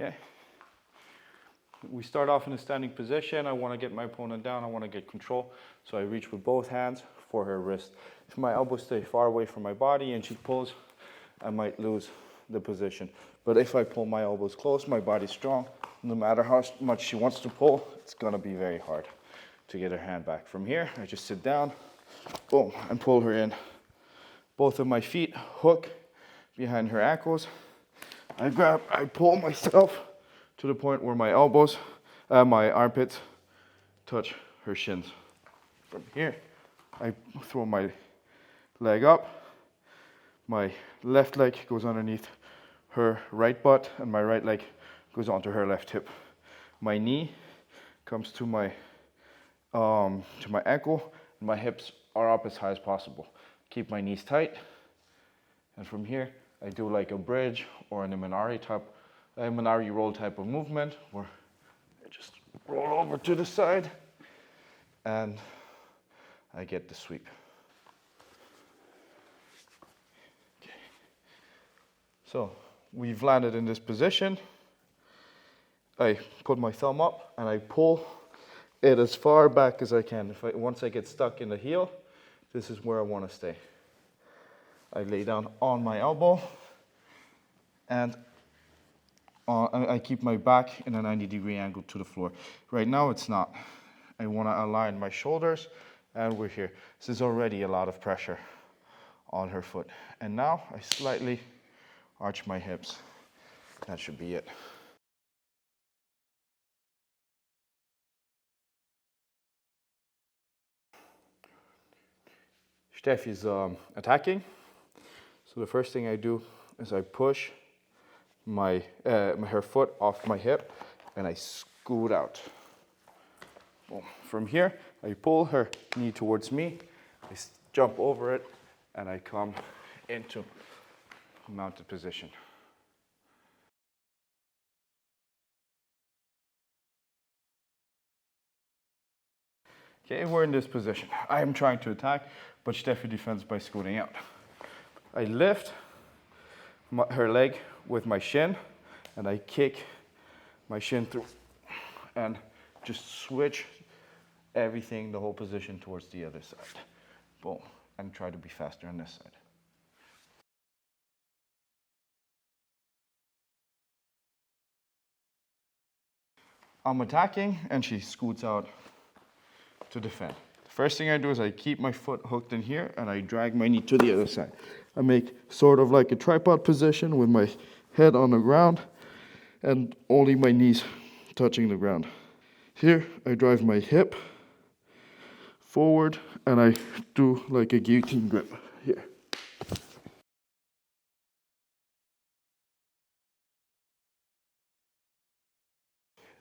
Okay. We start off in a standing position. I want to get my opponent down. I want to get control. So I reach with both hands for her wrist. If my elbows stay far away from my body and she pulls, I might lose the position. But if I pull my elbows close, my body's strong, no matter how much she wants to pull, it's going to be very hard to get her hand back. From here, I just sit down, boom, and pull her in. Both of my feet hook behind her ankles. I pull myself to the point where my elbows, my armpits touch her shins. From here, I throw my leg up. My left leg goes underneath her right butt, and my right leg goes onto her left hip. My knee comes to my ankle, and my hips are up as high as possible. Keep my knees tight, and from here, I do like a bridge or an Minari roll type of movement, where I just roll over to the side, and I get the sweep. Okay. So we've landed in this position. I put my thumb up and I pull it as far back as I can. Once I get stuck in the heel, this is where I want to stay. I lay down on my elbow, and I keep my back in a 90-degree angle to the floor. Right now it's not. I want to align my shoulders, and we're here. This is already a lot of pressure on her foot. And now I slightly arch my hips. That should be it. Steph is attacking. So the first thing I do is I push her foot off my hip, and I scoot out. Boom. From here, I pull her knee towards me, I jump over it, and I come into mounted position. Okay, we're in this position. I am trying to attack, but Steffi defends by scooting out. I lift her leg with my shin, and I kick my shin through, and just switch everything, the whole position, towards the other side. Boom. And try to be faster on this side. I'm attacking, and she scoots out to defend. The first thing I do is I keep my foot hooked in here, and I drag my knee to the other side. I make sort of like a tripod position with my head on the ground and only my knees touching the ground. Here, I drive my hip forward, and I do like a guillotine grip here.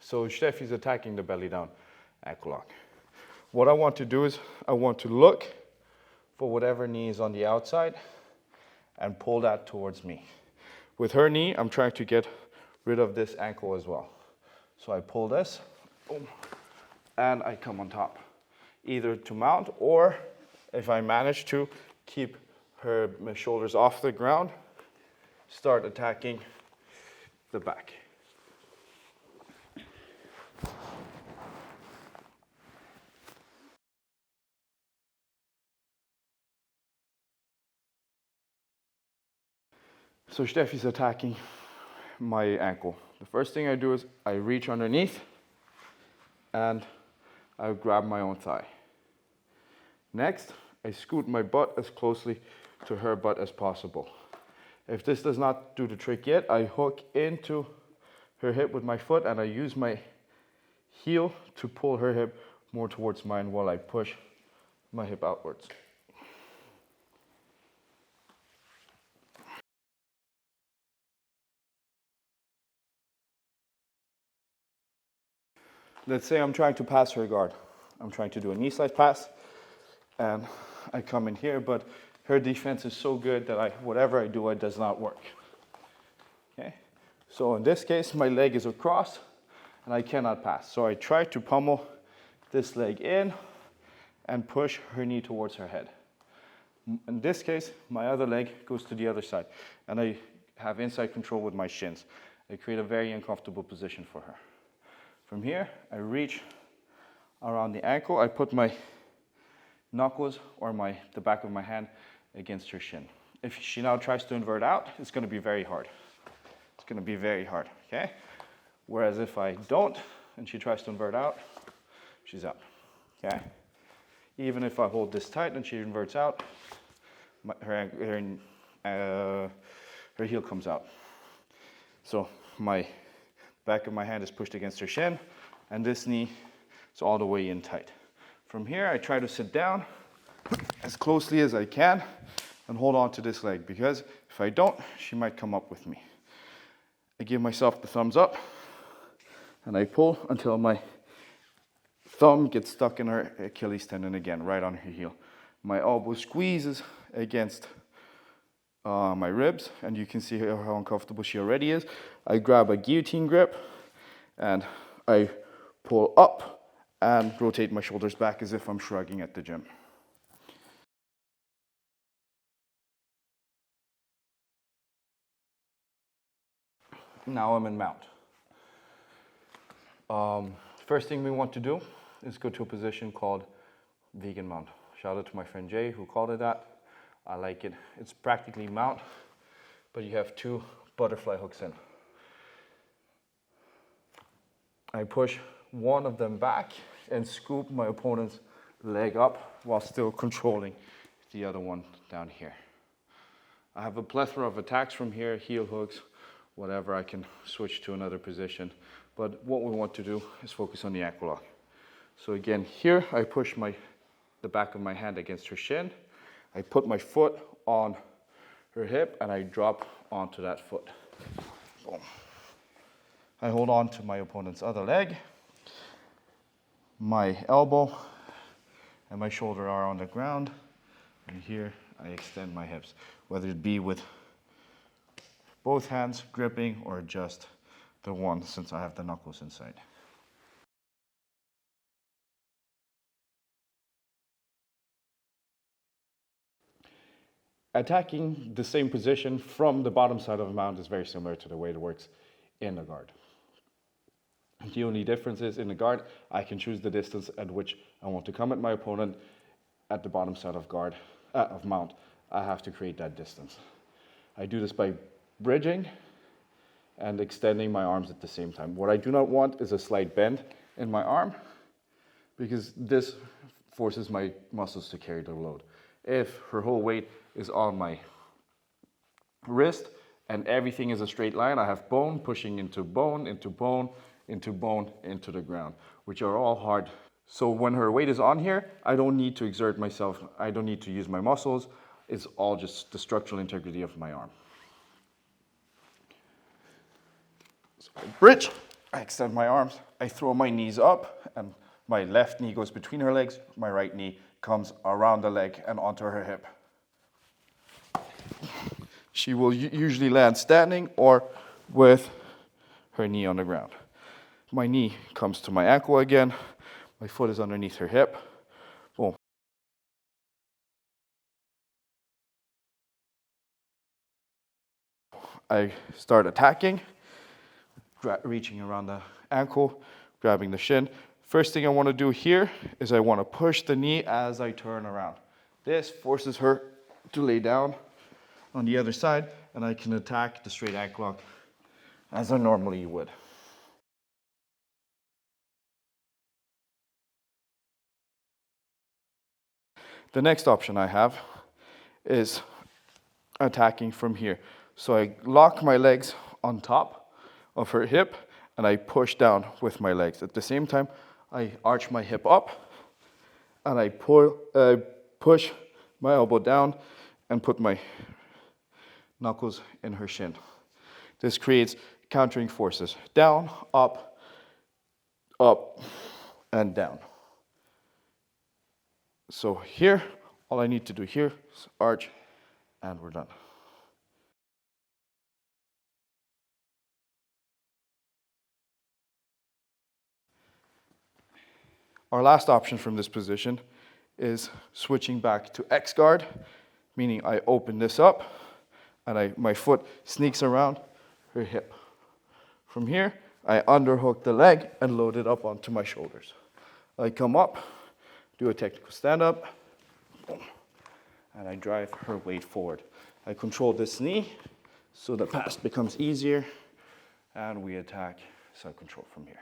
So Steffi's attacking the belly down ankle lock. What I want to do is I want to look for whatever knee is on the outside and pull that towards me. With her knee, I'm trying to get rid of this ankle as well. So I pull this, boom, and I come on top, either to mount, or if I manage to keep my shoulders off the ground, start attacking the back. So Steffi's attacking my ankle. The first thing I do is I reach underneath, and I grab my own thigh. Next, I scoot my butt as closely to her butt as possible. If this does not do the trick yet, I hook into her hip with my foot, and I use my heel to pull her hip more towards mine while I push my hip outwards. Let's say I'm trying to pass her guard. I'm trying to do a knee slide pass, and I come in here, but her defense is so good that whatever I do, it does not work. Okay? So in this case, my leg is across, and I cannot pass. So I try to pummel this leg in and push her knee towards her head. In this case, my other leg goes to the other side, and I have inside control with my shins. I create a very uncomfortable position for her. From here, I reach around the ankle. I put my knuckles or the back of my hand against her shin. If she now tries to invert out, it's going to be very hard. It's going to be very hard, okay? Whereas if I don't, and she tries to invert out, she's out, okay? Even if I hold this tight and she inverts out, her heel comes out. So my back of my hand is pushed against her shin, and this knee is all the way in tight. From here, I try to sit down as closely as I can and hold on to this leg, because if I don't, she might come up with me. I give myself the thumbs up, and I pull until my thumb gets stuck in her Achilles tendon again, right on her heel. My elbow squeezes against my ribs, and you can see how uncomfortable she already is. I grab a guillotine grip, and I pull up and rotate my shoulders back as if I'm shrugging at the gym. Now I'm in mount. First thing we want to do is go to a position called vegan mount. Shout out to my friend Jay who called it that. I like it. It's practically mount, but you have 2 butterfly hooks in. I push one of them back and scoop my opponent's leg up while still controlling the other one down here. I have a plethora of attacks from here, heel hooks, whatever. I can switch to another position, but what we want to do is focus on the ankle lock. So again, here I push the back of my hand against her shin. I put my foot on her hip and I drop onto that foot. Boom. I hold on to my opponent's other leg. My elbow and my shoulder are on the ground, and here I extend my hips, whether it be with both hands gripping or just the one, since I have the knuckles inside. Attacking the same position from the bottom side of the mount is very similar to the way it works in the guard. The only difference is in the guard, I can choose the distance at which I want to come at my opponent. At the bottom side of mount, I have to create that distance. I do this by bridging and extending my arms at the same time. What I do not want is a slight bend in my arm, because this forces my muscles to carry the load. If her whole weight is on my wrist and everything is a straight line, I have bone pushing into bone, into bone, into bone, into the ground, which are all hard. So when her weight is on here, I don't need to exert myself. I don't need to use my muscles. It's all just the structural integrity of my arm. So I bridge, I extend my arms, I throw my knees up, and my left knee goes between her legs, my right knee comes around the leg and onto her hip. She will usually land standing or with her knee on the ground. My knee comes to my ankle again, my foot is underneath her hip. Boom. I start attacking, reaching around the ankle, grabbing the shin. First thing I want to do here is I want to push the knee as I turn around. This forces her to lay down on the other side, and I can attack the straight ankle lock as I normally would. The next option I have is attacking from here. So I lock my legs on top of her hip and I push down with my legs. At the same time, I arch my hip up and I push my elbow down and put my knuckles in her shin. This creates countering forces. Down, up, and down. So here, all I need to do here is arch, and we're done. Our last option from this position is switching back to X guard, meaning I open this up and my foot sneaks around her hip. From here, I underhook the leg and load it up onto my shoulders. I come up, do a technical stand-up, and I drive her weight forward. I control this knee so the pass becomes easier, and we attack side control from here.